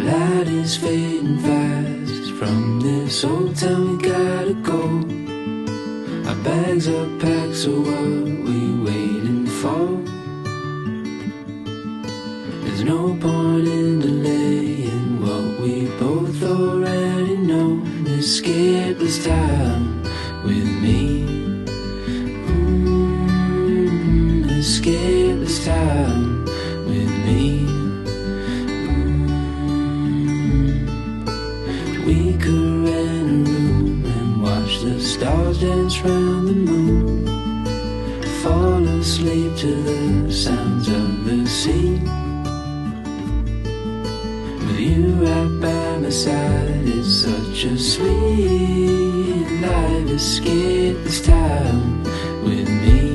light is fading fast. From this old town we gotta go. Our bags are packed, so what we waiting for? There's no point in delaying what we both already know. Escape this time with me. Escape this time with me. We could rent a room and watch the stars dance round the moon. Fall asleep to the sounds of the sea. With you right by my side, it's such a sweet life. Escape this time with me.